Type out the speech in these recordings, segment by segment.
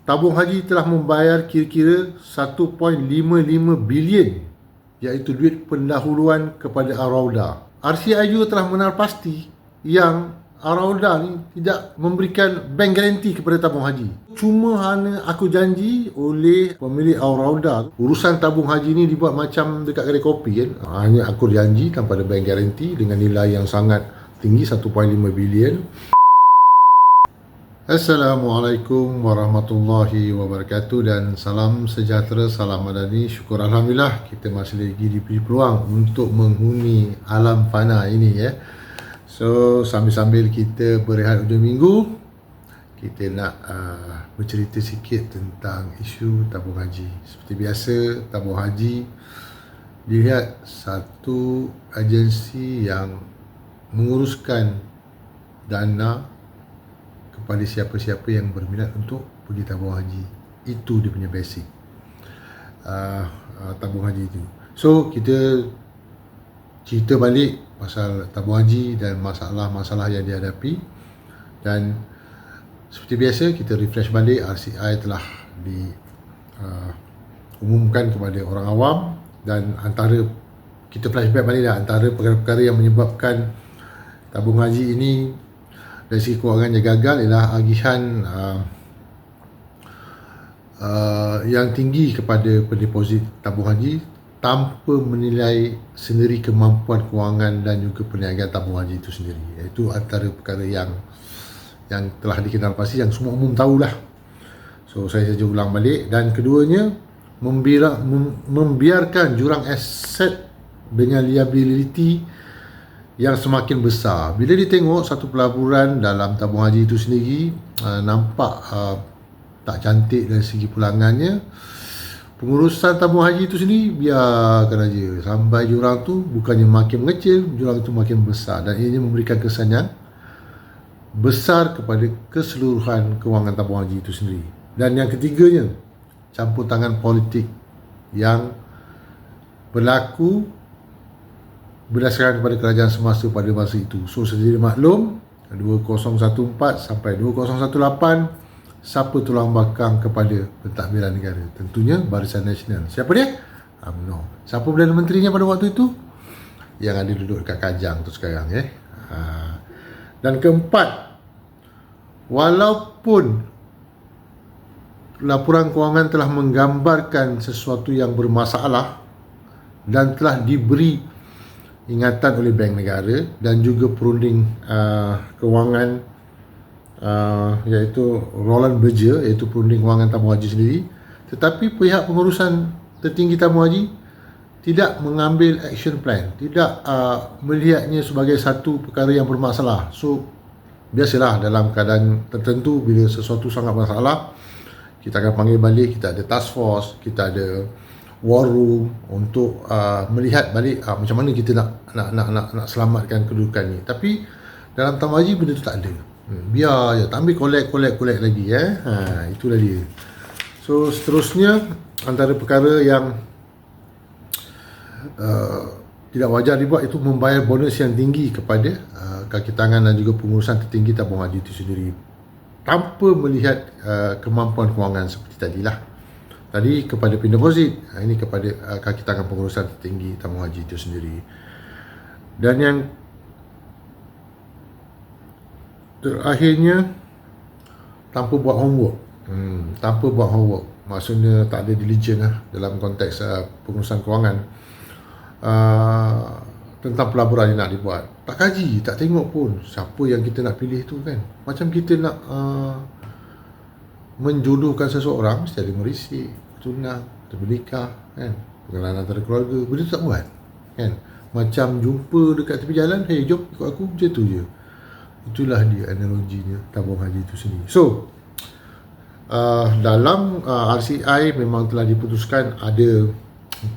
tabung haji telah membayar kira-kira 1.55 bilion, iaitu duit pendahuluan kepada Arauda. RCI juga telah menalar pasti yang Arauda ni tidak memberikan bank garanti kepada tabung haji. Cuma hanya aku janji oleh pemilik Arauda, urusan tabung haji ni dibuat macam dekat kedai kopi kan. Hanya aku janji tanpa ada bank garanti dengan nilai yang sangat tinggi 1.5 bilion. Assalamualaikum warahmatullahi wabarakatuh dan salam sejahtera, salam madani. Syukur Alhamdulillah kita masih lagi diberi peluang untuk menghuni alam fana ini ya. So sambil-sambil kita berehat hujung minggu, kita nak bercerita sikit tentang isu tabung haji. Seperti biasa, tabung haji dilihat satu agensi yang menguruskan dana kepada siapa-siapa yang berminat untuk pergi tabung haji. Itu dia punya basic tabung haji itu. So kita cerita balik pasal tabung haji dan masalah-masalah yang dihadapi. Dan seperti biasa kita refresh balik, RCI telah diumumkan kepada orang awam. Dan antara kita flashback balik dah, antara perkara-perkara yang menyebabkan tabung haji ini dari segi kewangannya gagal ialah agihan yang tinggi kepada pendeposit tabung haji tanpa menilai sendiri kemampuan kewangan dan juga perniagaan tabung haji itu sendiri. Itu antara perkara yang telah dikenal pasti, yang semua umum tahulah. So saya saja ulang balik. Dan keduanya, membiarkan jurang aset dengan liability yang semakin besar. Bila ditengok satu pelaburan dalam tabung haji itu sendiri nampak tak cantik dari segi pulangannya, pengurusan tabung haji itu sendiri biarkan aja sampai jurang tu bukannya makin mengecil, jurang itu makin besar, dan ini memberikan kesan yang besar kepada keseluruhan kewangan tabung haji itu sendiri. Dan yang ketiganya, campur tangan politik yang berlaku berdasarkan kepada kerajaan semasa pada masa itu. So sendiri maklum, 2014 sampai 2018, siapa tulang belakang kepada pentadbiran negara? Tentunya Barisan Nasional. Siapa dia? UMNO. Siapa Perdana Menterinya pada waktu itu? Yang ada duduk dekat Kajang tu sekarang ya. Dan keempat, walaupun laporan kewangan telah menggambarkan sesuatu yang bermasalah dan telah diberi ingatan oleh Bank Negara dan juga perunding kewangan iaitu Roland Berger, iaitu perunding kewangan tabung haji sendiri, tetapi pihak pengurusan tertinggi tabung haji tidak mengambil action plan, tidak melihatnya sebagai satu perkara yang bermasalah. So biasalah dalam keadaan tertentu, bila sesuatu sangat bermasalah, kita akan panggil balik, kita ada task force, kita ada war room untuk melihat balik macam mana kita nak selamatkan kedudukan ni. Tapi dalam tabung haji benda tu tak ada. Biar je, tak ambil collect lagi itulah dia. So seterusnya, antara perkara yang tidak wajar dibuat itu membayar bonus yang tinggi kepada kaki tangan dan juga pengurusan tertinggi tabung haji itu sendiri tanpa melihat kemampuan kewangan seperti tadilah. Tadi kepada pendeposit, ini kepada kaki tangan pengurusan tertinggi tabung haji itu sendiri. Dan yang terakhirnya, tanpa buat homework. Maksudnya tak ada diligence dalam konteks pengurusan kewangan tentang pelaburan yang nak dibuat. Tak kaji, tak tengok pun siapa yang kita nak pilih tu kan. Macam kita nak menjodohkan seseorang, mesti ada merisik, tunang, terbenikah kan, pengenalan antara keluarga, benda tu tak buat kan. Macam jumpa dekat tepi jalan, hey jom ikut aku, macam tu je. Itulah dia analoginya tabung haji itu sendiri. So dalam RCI memang telah diputuskan ada 14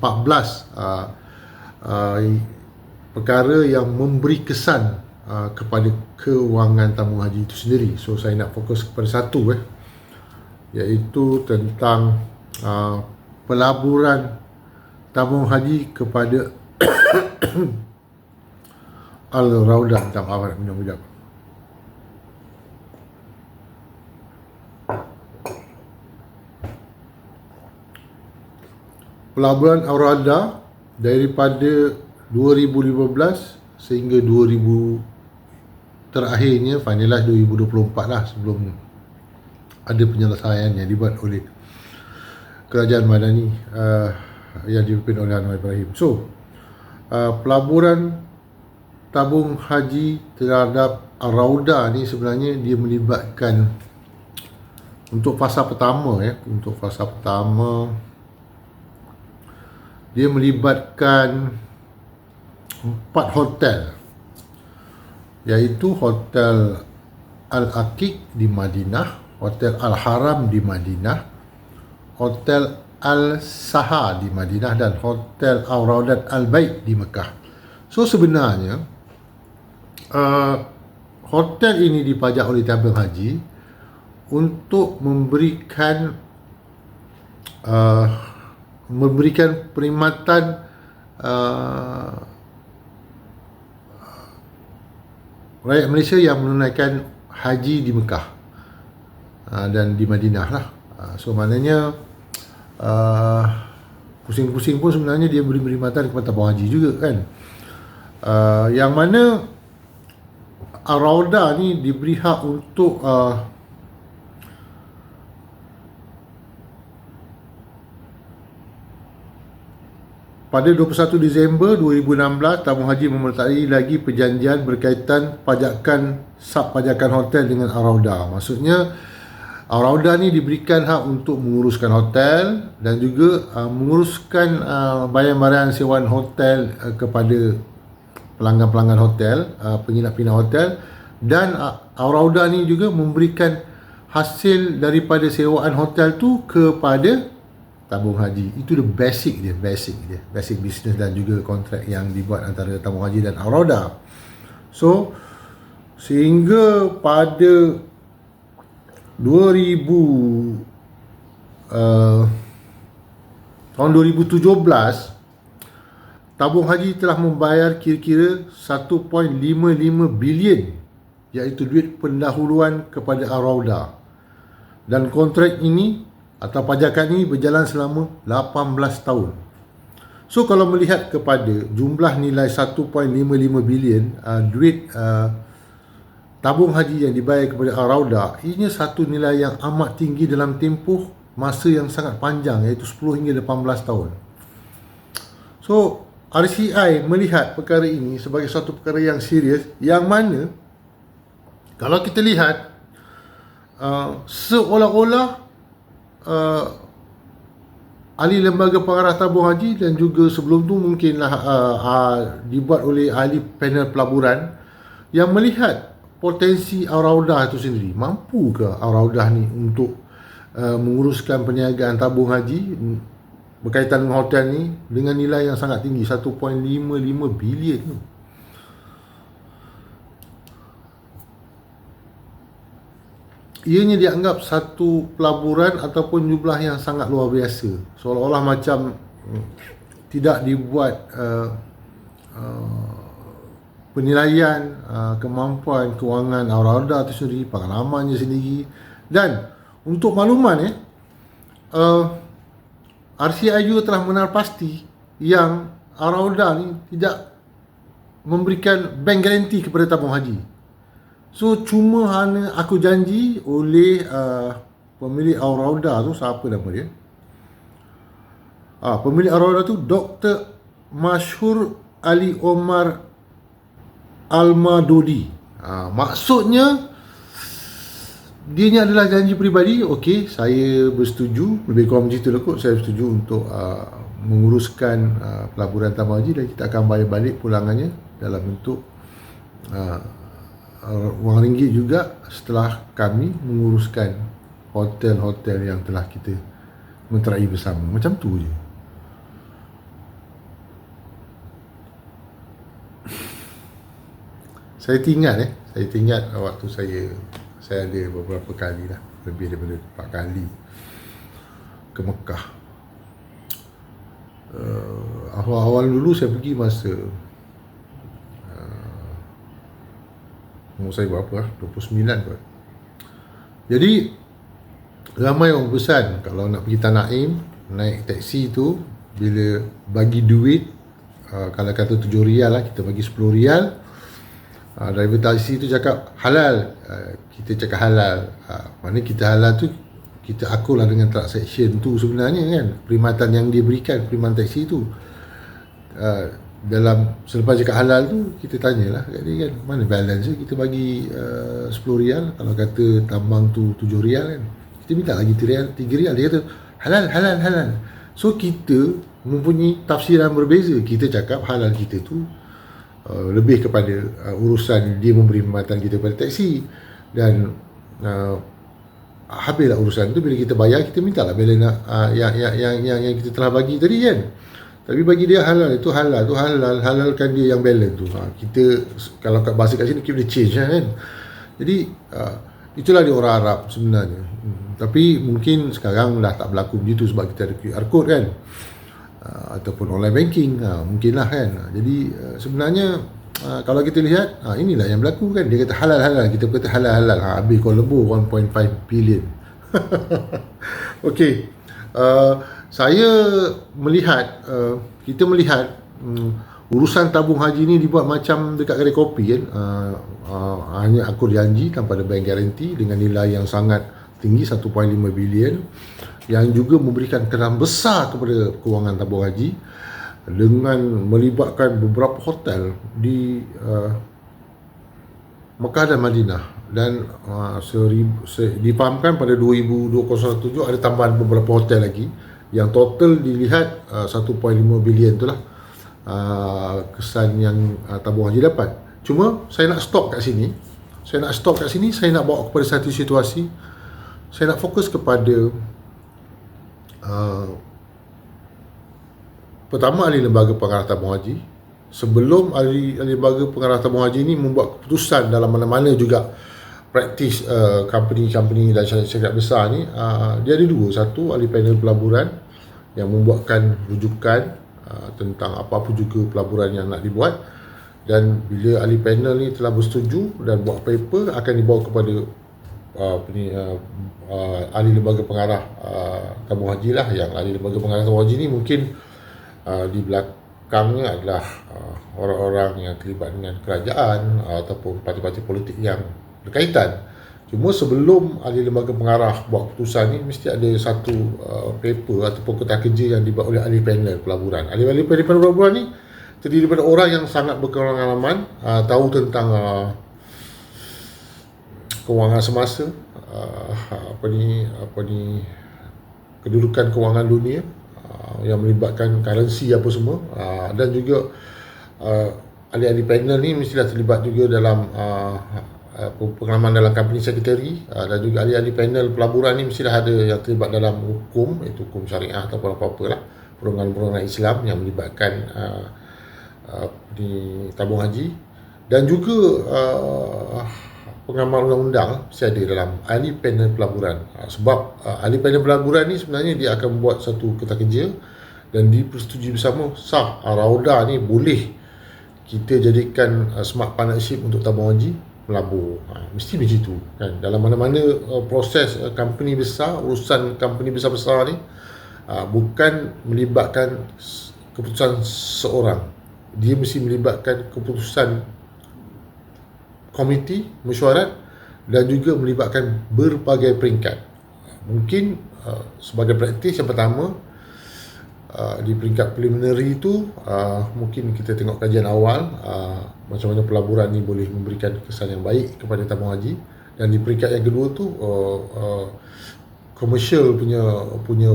perkara yang memberi kesan kepada kewangan tabung haji itu sendiri. So saya nak fokus kepada satu iaitu tentang pelaburan tabung haji kepada Al-Rauda. Minta maaf nak minum sekejap. pelaburan Aurada daripada 2015 sehingga 2000 terakhirnya finalize 2024 lah, sebelum ada penyelesaian yang dibuat oleh Kerajaan Madani yang dipimpin oleh Anwar Ibrahim. So pelaburan tabung haji terhadap Arauda ni sebenarnya dia melibatkan untuk fasa pertama dia melibatkan 4 hotel, iaitu Hotel Al-Aqiq di Madinah, Hotel Al-Haram di Madinah, Hotel Al-Saha di Madinah dan Hotel Al-Raudat Al-Bait di Mekah. So sebenarnya hotel ini dipajak oleh tabung haji untuk memberikan perkhidmatan rakyat Malaysia yang menunaikan haji di Mekah dan di Madinah lah. So maknanya pusing-pusing pun sebenarnya dia beri perkhidmatan kepada tabung haji juga kan. Yang mana Arauda ni diberi hak untuk pada 21 Disember 2016, tabung haji memertai lagi perjanjian berkaitan sub-pajakan hotel dengan Arauda. Maksudnya Arauda ni diberikan hak untuk menguruskan hotel dan juga menguruskan bayaran sewaan hotel kepada pelanggan-pelanggan hotel, penginap-penginap hotel, dan Arauda ni juga memberikan hasil daripada sewaan hotel tu kepada tabung haji. Itu the basic business dan juga kontrak yang dibuat antara tabung haji dan Arauda. So sehingga pada 2017 tabung haji telah membayar kira-kira 1.55 bilion, iaitu duit pendahuluan kepada Arauda, dan kontrak ini atau pajakan ini berjalan selama 18 tahun. So kalau melihat kepada jumlah nilai 1.55 bilion duit tabung haji yang dibayar kepada Arauda, ini satu nilai yang amat tinggi dalam tempoh masa yang sangat panjang, iaitu 10 hingga 18 tahun. So RCI melihat perkara ini sebagai satu perkara yang serius, yang mana kalau kita lihat seolah-olah ahli lembaga pengarah tabung haji dan juga sebelum tu mungkinlah dibuat oleh ahli panel pelaburan yang melihat potensi Arauda itu sendiri. Mampu ke Arauda ni untuk menguruskan perniagaan tabung haji berkaitan dengan hotel ni dengan nilai yang sangat tinggi, 1.55 bilion tu. Ianya dianggap satu pelaburan ataupun jumlah yang sangat luar biasa, seolah-olah macam tidak dibuat penilaian kemampuan kewangan Arauda itu sendiri, pengalamannya sendiri. Dan untuk makluman RCI juga telah menalar pasti yang Arauda ni tidak memberikan bank guarantee kepada tabung haji. So cuma hanya aku janji oleh pemilik Arauda tu, siapa nama dia? Pemilik Arauda tu Dr. Mashhur Ali Omar Almadodi. Maksudnya dia ni adalah janji peribadi. Okey, saya bersetuju, lebih kurang macam itulah kot, saya bersetuju untuk menguruskan pelaburan tabung haji, dan kita akan bayar balik pulangannya dalam bentuk wang ringgit juga setelah kami menguruskan hotel-hotel yang telah kita menterai bersama. Macam tu je. Saya ingat waktu saya ada beberapa kali lah, lebih daripada 4 kali ke Mekah. Awal-awal dulu saya pergi masa umur saya berapa lah, 29 kot. Jadi ramai orang pesan kalau nak pergi Tanah Ain, naik taksi tu bila bagi duit, kalau kata 7 rial lah, kita bagi 10 rial, driver taksi tu cakap halal, kita cakap halal, mana kita halal tu kita akulah dengan transaction tu sebenarnya kan, perkhidmatan yang dia berikan, perkhidmatan taksi tu. Dalam selepas cakap halal tu, kita tanyalah kat dia kan, mana balance dia, kita bagi 10 rial, kalau kata tambang tu 7 rial kan, kita minta lagi 3 rial, dia kata halal. So kita mempunyai tafsiran berbeza. Kita cakap halal kita tu lebih kepada urusan dia memberi perkhidmatan kita pada taksi, dan habislah urusan tu bila kita bayar, kita mintalah balance yang kita telah bagi tadi kan. Tapi bagi dia halal, itu halal, tu halalkan dia yang balance tu. Kita kalau kat bahasa kat sini, keep the change kan. Jadi itulah dia orang Arab sebenarnya. Tapi mungkin sekarang dah tak berlaku begitu sebab kita ada QR code kan, ataupun online banking, mungkinlah kan. Jadi sebenarnya kalau kita lihat, inilah yang berlaku kan. Dia kata halal, kita kata halal, habis Kuala Lumpur 1.5 billion. Okey, saya melihat, kita melihat urusan tabung haji ni dibuat macam dekat kedai kopi kan. Hanya akur janji tanpa ada bank guarantee dengan nilai yang sangat tinggi 1.5 bilion, yang juga memberikan kesan besar kepada kewangan tabung haji dengan melibatkan beberapa hotel di Mekah dan Madinah. Dan difahamkan pada 2007 ada tambahan beberapa hotel lagi, yang total dilihat 1.5 bilion itulah kesan yang tabung haji dapat. Cuma saya nak stop kat sini. Saya nak bawa kepada satu situasi. Saya nak fokus kepada pertama, ahli lembaga pengarah tabung haji. Sebelum ahli lembaga pengarah tabung haji ni membuat keputusan dalam mana-mana juga praktis company dan syarikat besar ni, dia ada dua. Satu, ahli panel pelaburan yang membuatkan rujukan tentang apa-apa juga pelaburan yang nak dibuat, dan bila ahli panel ni telah bersetuju dan buat paper, akan dibawa kepada ahli lembaga pengarah tabung haji lah. Yang ahli lembaga pengarah tabung haji ni mungkin di belakangnya adalah orang-orang yang terlibat dengan kerajaan ataupun parti-parti politik yang berkaitan. Cuma sebelum ahli lembaga pengarah buat keputusan ni, mesti ada satu paper ataupun kertas kerja yang dibuat oleh ahli panel pelaburan. Ahli panel pelaburan ni terdiri daripada orang yang sangat berpengalaman, tahu tentang kewangan semasa, kedudukan kewangan dunia, yang melibatkan currency apa semua, dan juga ahli-ahli panel ni mestilah terlibat juga dalam pengalaman dalam company secretary, dan juga ahli-ahli panel pelaburan ni mestilah ada yang terlibat dalam hukum, iaitu hukum syariah ataupun apa-apa lah, perundang-undangan Islam yang melibatkan di tabung haji, dan juga pengamal undang-undang mesti ada dalam ahli panel pelaburan. Sebab ahli panel pelaburan ni sebenarnya dia akan buat satu kertas kerja dan dipersetujui bersama, sah Rauda ni boleh kita jadikan smart partnership untuk tabung haji melabur. Mesti begitu kan. Dalam mana-mana proses company besar, urusan company besar-besar ni bukan melibatkan keputusan seorang, dia mesti melibatkan keputusan komiti mesyuarat dan juga melibatkan berbagai peringkat. Mungkin sebagai praktis, yang pertama, di peringkat preliminary itu mungkin kita tengok kajian awal macam mana pelaburan ni boleh memberikan kesan yang baik kepada tabung haji, dan di peringkat yang kedua tu komersial punya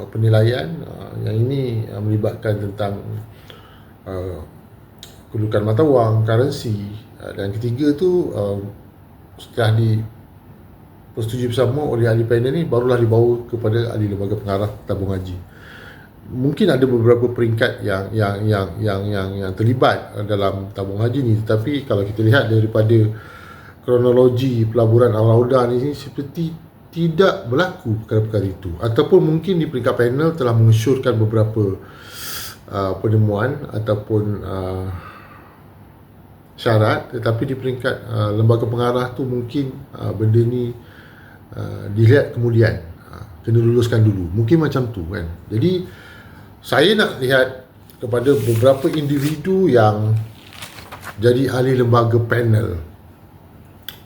penilaian, yang ini melibatkan tentang kedudukan mata wang, currency, dan ketiga tu setelah dipersetujui bersama oleh ahli panel ni, barulah dibawa kepada ahli lembaga pengarah tabung haji. Mungkin ada beberapa peringkat yang terlibat dalam tabung haji ni, tetapi kalau kita lihat daripada kronologi pelaburan Al-Rauda ni seperti tidak berlaku perkara-perkara itu, ataupun mungkin di peringkat panel telah mengesyorkan beberapa penemuan ataupun syarat, tetapi di peringkat lembaga pengarah tu mungkin benda ni dilihat kemudian, kena luluskan dulu, mungkin macam tu kan. Jadi Saya nak lihat kepada beberapa individu yang jadi ahli lembaga panel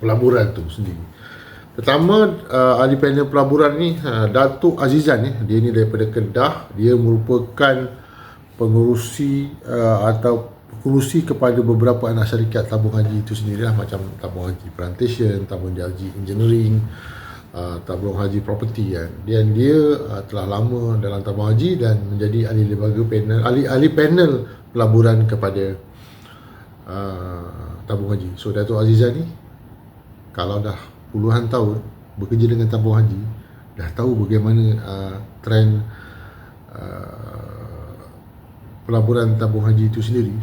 pelaburan tu sendiri. Pertama, ahli panel pelaburan ni Datuk Azizan ni. Dia ni daripada Kedah. Dia merupakan pengurusi atau pengurusi kepada beberapa anak syarikat tabung haji itu sendirilah, macam tabung haji plantation, tabung haji engineering, tabung haji property kan. Dan dia telah lama dalam tabung haji dan menjadi ahli lembaga panel, ahli panel pelaburan kepada tabung haji. So Datuk Azizan ni kalau dah puluhan tahun bekerja dengan tabung haji, dah tahu bagaimana trend pelaburan tabung haji itu sendiri.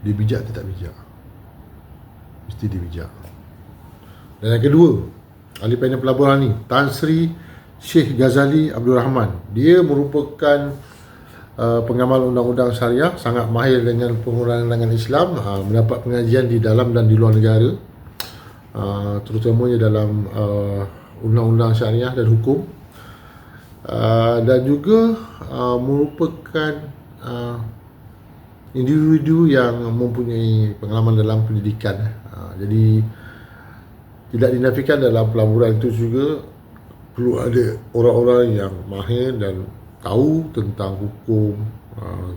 Dia bijak ke tak bijak? Mesti dia bijak. Dan yang kedua, ahli panel pelaburan ni Tan Sri Sheikh Ghazali Abdul Rahman. Dia merupakan pengamal undang-undang syariah, sangat mahir dengan pengurangan Islam, mendapat pengajian di dalam dan di luar negara, terutamanya dalam undang-undang syariah dan hukum, dan juga merupakan individu yang mempunyai pengalaman dalam pendidikan. Jadi tidak dinafikan dalam pelaburan itu juga perlu ada orang-orang yang mahir dan tahu tentang hukum,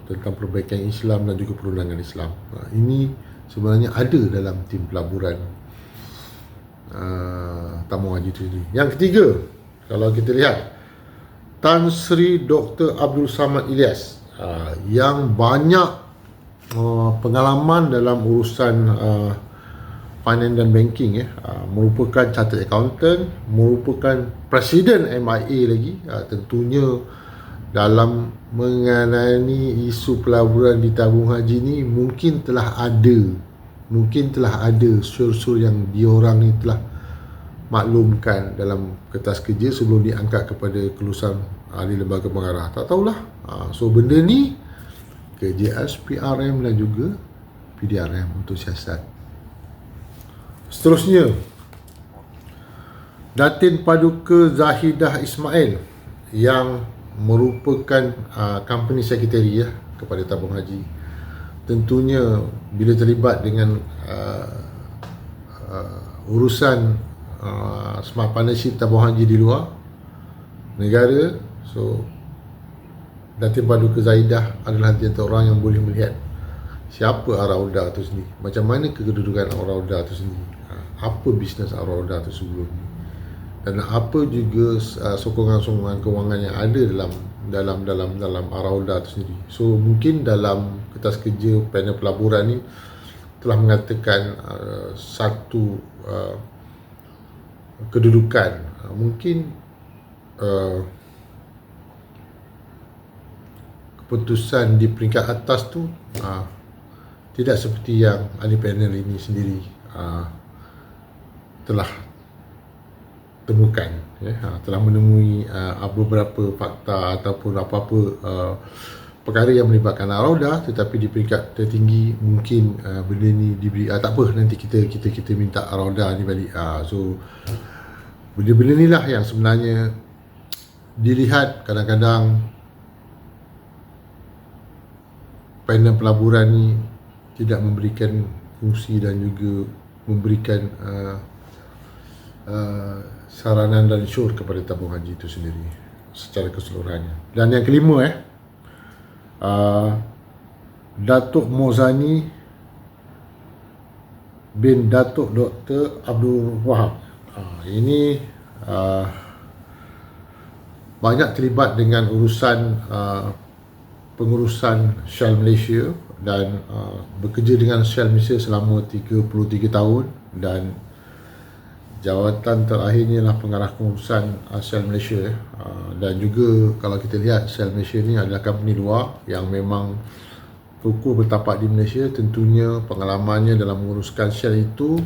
tentang perbaikan Islam dan juga perundangan Islam. Ini sebenarnya ada dalam tim pelaburan tabung haji itu sendiri. Yang ketiga, kalau kita lihat Tan Sri Dr. Abdul Samad Ilyas, yang banyak pengalaman dalam urusan finance dan banking, merupakan chartered accountant, merupakan presiden MIA lagi. Tentunya dalam mengenai isu pelaburan di tabung haji ni mungkin telah ada sur-sur yang diorang ni telah maklumkan dalam kertas kerja sebelum diangkat kepada kelulusan ahli lembaga pengarah. Tak tahulah. So benda ni KJS, PRM dan juga PDRM untuk siasat. Seterusnya, Datin Paduka Zahidah Ismail yang merupakan company secretary kepada tabung haji. Tentunya bila terlibat dengan urusan smart partnership tabung haji di luar negara, so Datin Paduka Zahidah adalah antara orang yang boleh melihat siapa Arauda itu sendiri, macam mana kedudukan Arauda itu sendiri, apa bisnes Arauda itu sebelum ni, dan apa juga sokongan-sokongan kewangan yang ada dalam Arauda itu sendiri. So mungkin dalam kertas kerja panel pelaburan ni telah mengatakan satu kedudukan, mungkin keputusan di peringkat atas tu tidak seperti yang ahli panel ini sendiri telah temukan, telah menemui beberapa fakta ataupun apa-apa perkara yang melibatkan Arauda, tetapi di peringkat tertinggi mungkin benda ni diberi tak apa, nanti kita minta Arauda ni balik. So benda-benda ni lah yang sebenarnya dilihat kadang-kadang panel pelaburan ni tidak memberikan fungsi dan juga memberikan saranan dan insur kepada tabung haji itu sendiri secara keseluruhannya. Dan yang kelima, Datuk Mozani bin Datuk Dr. Abdul Wahab. Ini banyak terlibat dengan urusan pengurusan Shell Malaysia dan bekerja dengan Shell Malaysia selama 33 tahun, dan jawatan terakhirnya lah pengarah pengurusan Shell Malaysia. Dan juga kalau kita lihat Shell Malaysia ni adalah company luar yang memang kukuh bertapak di Malaysia. Tentunya pengalamannya dalam menguruskan Shell itu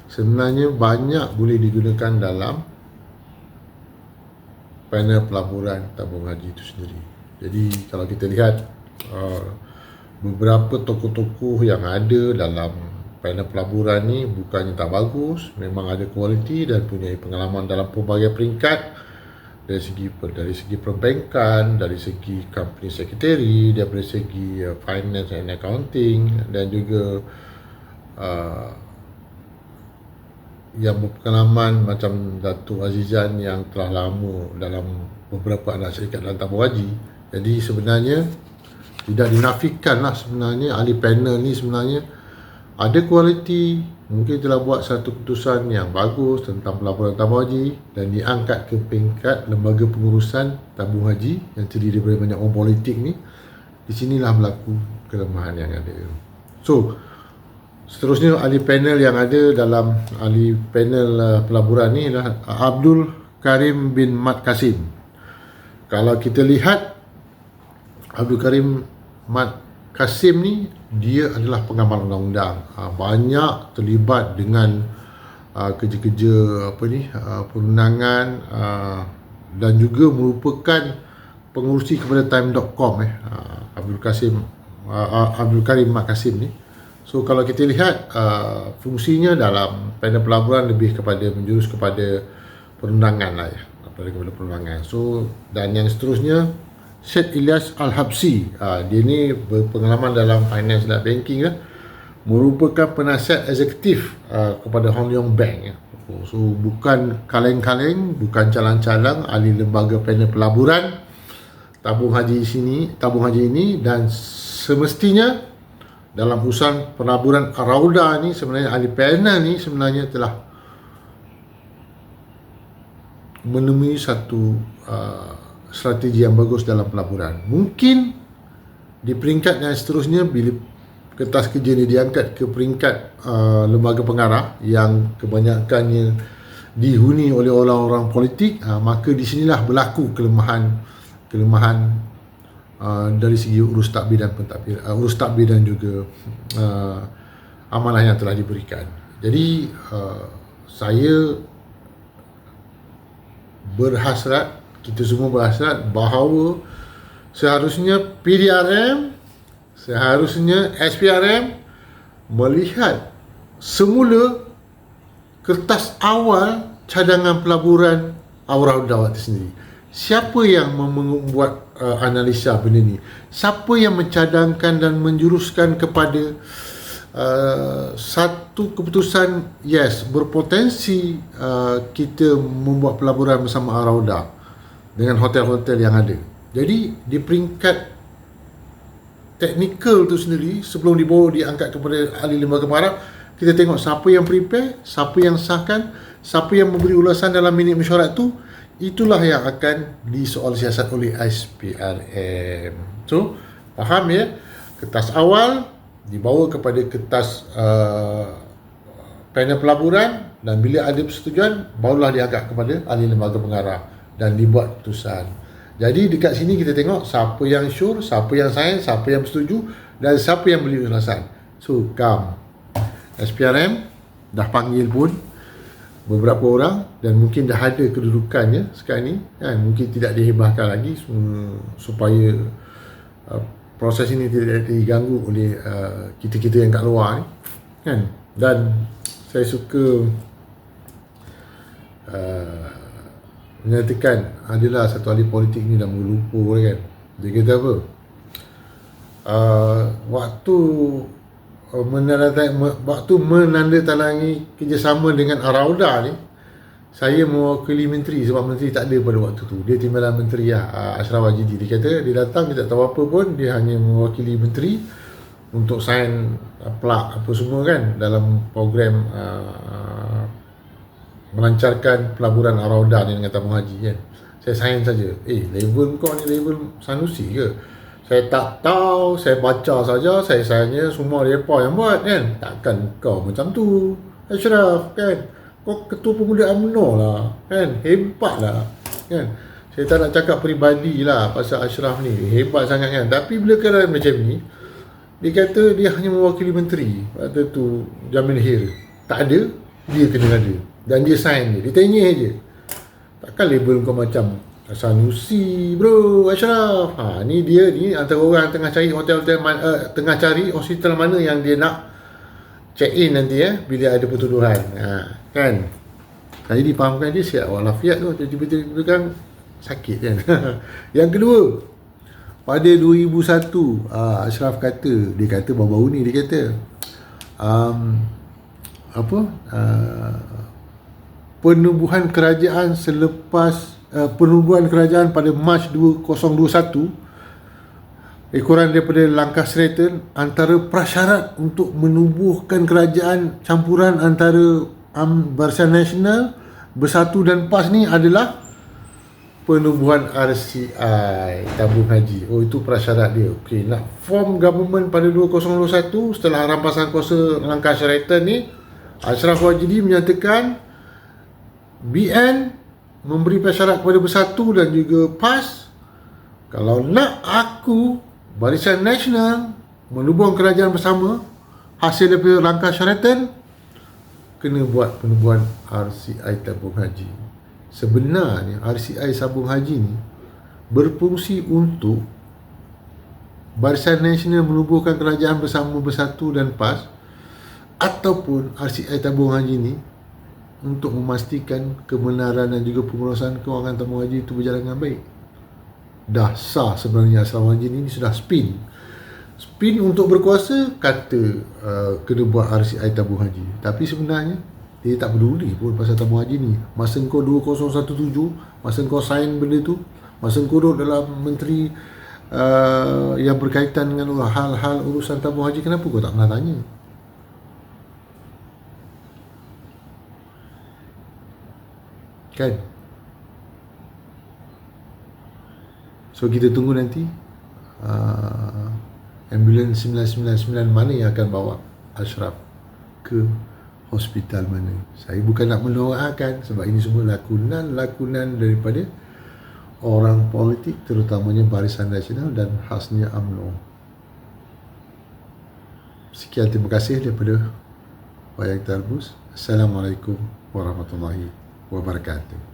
sebenarnya banyak boleh digunakan dalam panel pelaburan tabung haji itu sendiri. Jadi kalau kita lihat beberapa tokoh-tokoh yang ada dalam panel pelaburan ni bukannya tak bagus, memang ada kualiti dan punya pengalaman dalam pelbagai peringkat, dari segi perbankan, dari segi company secretary, dari segi finance and accounting, dan juga yang berpengalaman macam Datuk Azizan yang telah lama dalam beberapa anak syarikat dalam tabung haji. Jadi sebenarnya tidak dinafikanlah sebenarnya ahli panel ni sebenarnya ada kualiti, mungkin telah buat satu keputusan yang bagus tentang pelaburan tabung haji dan diangkat ke peringkat lembaga pengurusan tabung haji yang terdiri daripada banyak orang politik ni. Di sinilah berlaku kelemahan yang ada. So seterusnya ahli panel yang ada dalam ahli panel pelaburan ni adalah Abdul Karim bin Mat Kasim. Kalau kita lihat Abdul Karim Mat Kasim ni, dia adalah pengamal undang-undang, banyak terlibat dengan kerja-kerja perundangan, dan juga merupakan pengurusi kepada time.com. Abdul Karim Mat Kasim ni. So kalau kita lihat fungsinya dalam panel pelaburan lebih kepada menjurus kepada perundangan lah ya, kepada perundangan. So dan yang seterusnya Syed Ilyas Al-Habsi, dia ni berpengalaman dalam finance dan banking lah, merupakan penasihat eksekutif kepada Hong Leong Bank ya. So bukan kaleng-kaleng, bukan calang-calang, ahli lembaga panel pelaburan tabung haji ini, dan semestinya dalam urusan pelaburan Arauda ni sebenarnya ahli panel ni sebenarnya telah menemui satu strategi yang bagus dalam pelaburan. Mungkin di peringkat yang seterusnya bila kertas kerja ni diangkat ke peringkat lembaga pengarah yang kebanyakannya dihuni oleh orang-orang politik, maka di sinilah berlaku kelemahan dari segi urus takbir dan juga amanah yang telah diberikan. Jadi saya berhasrat, kita semua berhasrat bahawa seharusnya PDRM, seharusnya SPRM melihat semula kertas awal cadangan pelaburan Arauda itu sendiri. Siapa yang membuat analisa benda ni? Siapa yang mencadangkan dan menjuruskan kepada satu keputusan berpotensi kita membuat pelaburan bersama Arauda dengan hotel-hotel yang ada. Jadi di peringkat teknikal tu sendiri, sebelum dibawa diangkat kepada ahli lembaga pengarah, kita tengok siapa yang prepare, siapa yang sahkan, siapa yang memberi ulasan dalam minit mesyuarat tu. Itulah yang akan disoal siasat oleh SPRM. So faham ya, kertas awal dibawa kepada kertas panel pelaburan, dan bila ada persetujuan barulah diangkat kepada ahli lembaga pengarah dan dibuat keputusan. Jadi dekat sini kita tengok siapa yang sure, siapa yang sign, siapa yang bersetuju, dan siapa yang beri ulasan. So SPRM dah panggil pun beberapa orang, dan mungkin dah ada kedudukannya sekarang ni kan, mungkin tidak dihebahkan lagi supaya proses ini tidak diganggu oleh kita-kita yang kat luar ni kan. Dan saya suka menyatakan adalah satu ahli politik ni dah melupa kan. Dia kata apa, waktu menandatangi kerjasama dengan Arauda ni, saya mewakili menteri, sebab menteri tak ada pada waktu tu. Dia timbalan menteri Ashraf Wajidi. Dia kata dia datang, dia tak tahu apa pun, dia hanya mewakili menteri untuk sign plak apa semua kan dalam program melancarkan pelaburan Arauda ni dengan tabung haji kan. Saya sign saja. Level kau ni level Sanusi ke? Saya tak tahu, saya baca saja, saya sayangnya semua mereka yang buat kan. Takkan kau macam tu Ashraf kan, kau ketua pemuda UMNO lah kan, hebat lah kan. Saya tak nak cakap peribadi lah pasal Ashraf ni, hebat sangat kan. Tapi bila keadaan macam ni, dia kata dia hanya mewakili menteri. Waktu tu Jamil Hir tak ada, dia kena ada, dan dia sign dia tanya je. Takkan label kau macam Sanusi bro, Ashraf. Ni dia ni antara orang tengah cari hotel-hotel tengah cari hospital mana yang dia nak check in nanti bila ada pertuduhan kan. Jadi difahamkan dia siap walafiat tu, tiba-tiba kan sakit kan. Yang kedua, pada 2001, Ashraf kata, dia kata baru-baru ni, dia kata penubuhan kerajaan selepas penubuhan kerajaan pada Mac 2021 ekoran daripada Langkah Sheraton, antara prasyarat untuk menubuhkan kerajaan campuran antara Barisan Nasional, Bersatu dan PAS ni adalah penubuhan RCI tabung haji. Oh, itu prasyarat dia. Okey, nak form government pada 2021 setelah rampasan kuasa Langkah Sheraton ni, Ashraf Wajidi menyatakan BN memberi prasyarat kepada Bersatu dan juga PAS, kalau nak aku Barisan Nasional menubuhkan kerajaan bersama hasil daripada Langkah Sheraton, kena buat penubuhan RCI tabung haji. Sebenarnya RCI tabung haji ni berfungsi untuk Barisan Nasional menubuhkan kerajaan bersama Bersatu dan PAS, ataupun RCI tabung haji ni untuk memastikan kebenaran dan juga pengurusan kewangan tabung haji itu berjalan dengan baik. Dah sah sebenarnya Ashraf Wajidi ni sudah spin untuk berkuasa, kata kena buat RCI tabung haji. Tapi sebenarnya dia tak peduli pun pasal tabung haji ni. Masa kau 2017, masa kau sign benda tu, masa kau duduk dalam menteri yang berkaitan dengan hal-hal urusan tabung haji, kenapa kau tak pernah tanya? Kan? So kita tunggu nanti ambulans 999 mana yang akan bawa Ashraf ke hospital mana. Saya bukan nak mendoakan, sebab ini semua lakonan daripada orang politik, terutamanya Barisan Nasional dan khasnya UMNO. Sekian, terima kasih daripada Wayang Tarbus. Assalamualaikum warahmatullahi wabarakatuh.